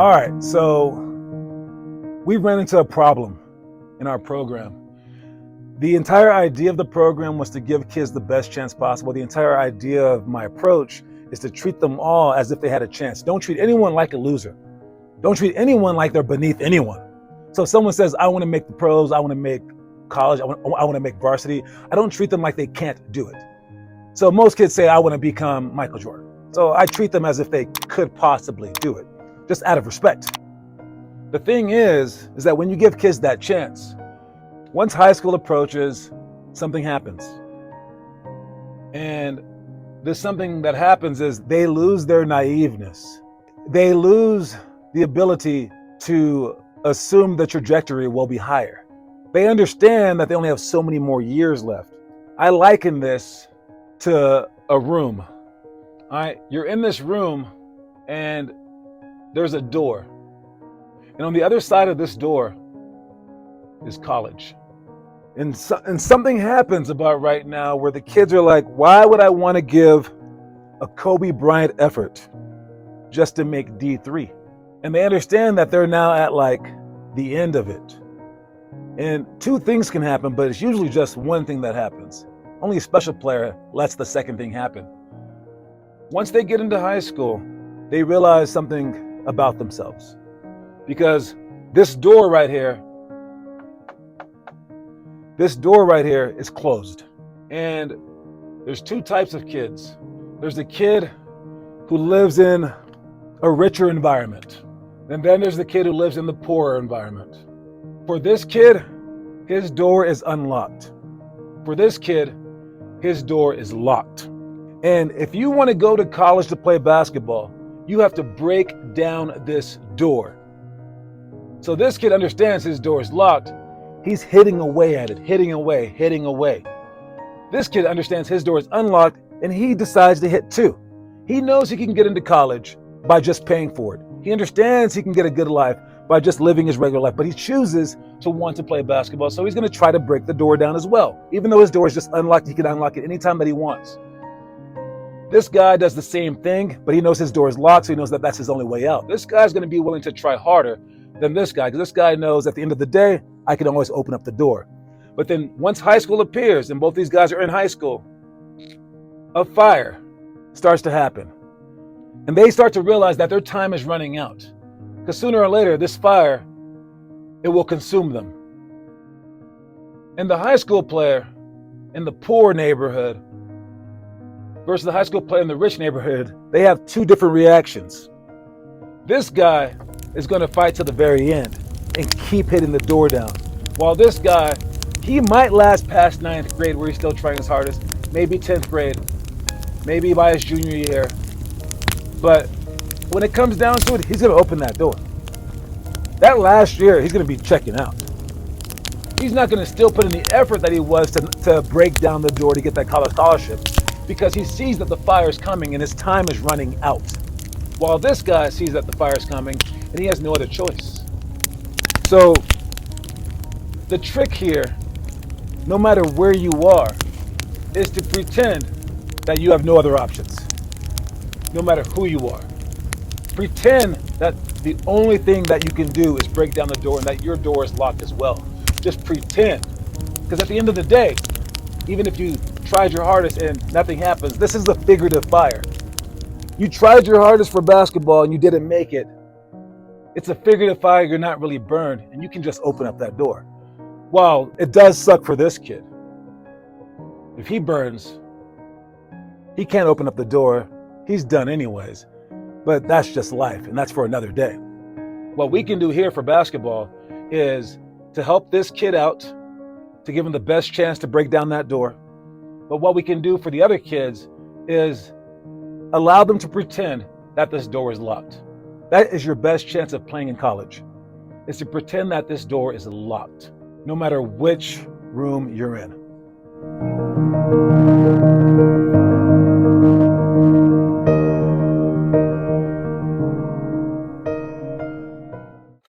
All right, so we ran into a problem in our program. The entire idea of the program was to give kids the best chance possible. The entire idea of my approach is to treat them all as if they had a chance. Don't treat anyone like a loser. Don't treat anyone like they're beneath anyone. So if someone says, I want to make the pros, I want to make college, I want to make varsity, I don't treat them like they can't do it. So most kids say, I want to become Michael Jordan. So I treat them as if they could possibly do it, just out of respect. The thing is that when you give kids that chance, once high school approaches, something happens. And there's something that happens is they lose their naiveness. They lose the ability to assume the trajectory will be higher. They understand that they only have so many more years left. I liken this to a room. All right, you're in this room and there's a door. And on the other side of this door is college. And something happens about right now where the kids are like, why would I want to give a Kobe Bryant effort just to make D3? And they understand that they're now at like the end of it. And two things can happen, but it's usually just one thing that happens. Only a special player lets the second thing happen. Once they get into high school, they realize something about themselves. Because this door right here is closed. And there's two types of kids. There's the kid who lives in a richer environment. And then there's the kid who lives in the poorer environment. For this kid, his door is unlocked. For this kid, his door is locked. And if you want to go to college to play basketball, you have to break down this door. So this kid understands his door is locked. He's hitting away at it, hitting away. This kid understands his door is unlocked and he decides to hit too. He knows he can get into college by just paying for it. He understands he can get a good life by just living his regular life, but he chooses to want to play basketball. So he's going to try to break the door down as well. Even though his door is just unlocked, he can unlock it anytime that he wants. This guy does the same thing, but he knows his door is locked, so he knows that that's his only way out. This guy's going to be willing to try harder than this guy, because this guy knows at the end of the day, I can always open up the door. But then once high school appears, and both these guys are in high school, a fire starts to happen. And they start to realize that their time is running out. Because sooner or later, this fire, it will consume them. And the high school player in the poor neighborhood versus the high school player in the rich neighborhood, they have two different reactions. This guy is going to fight to the very end and keep hitting the door down. While this guy, he might last past 9th grade where he's still trying his hardest, maybe 10th grade, maybe by his junior year. But when it comes down to it, he's going to open that door. That last year, he's going to be checking out. He's not going to still put in the effort that he was to break down the door to get that college scholarship, because he sees that the fire is coming and his time is running out. While this guy sees that the fire is coming and he has no other choice. So the trick here, no matter where you are, is to pretend that you have no other options. No matter who you are. Pretend that the only thing that you can do is break down the door and that your door is locked as well. Just pretend. Because at the end of the day, even if you tried your hardest and nothing happens, this is the figurative fire. You tried your hardest for basketball and you didn't make it. It's a figurative fire, you're not really burned, and you can just open up that door. While it does suck for this kid. If he burns, he can't open up the door. He's done anyways. But that's just life, and that's for another day. What we can do here for basketball is to help this kid out, to give him the best chance to break down that door. But what we can do for the other kids is allow them to pretend that this door is locked. That is your best chance of playing in college, is to pretend that this door is locked, no matter which room you're in.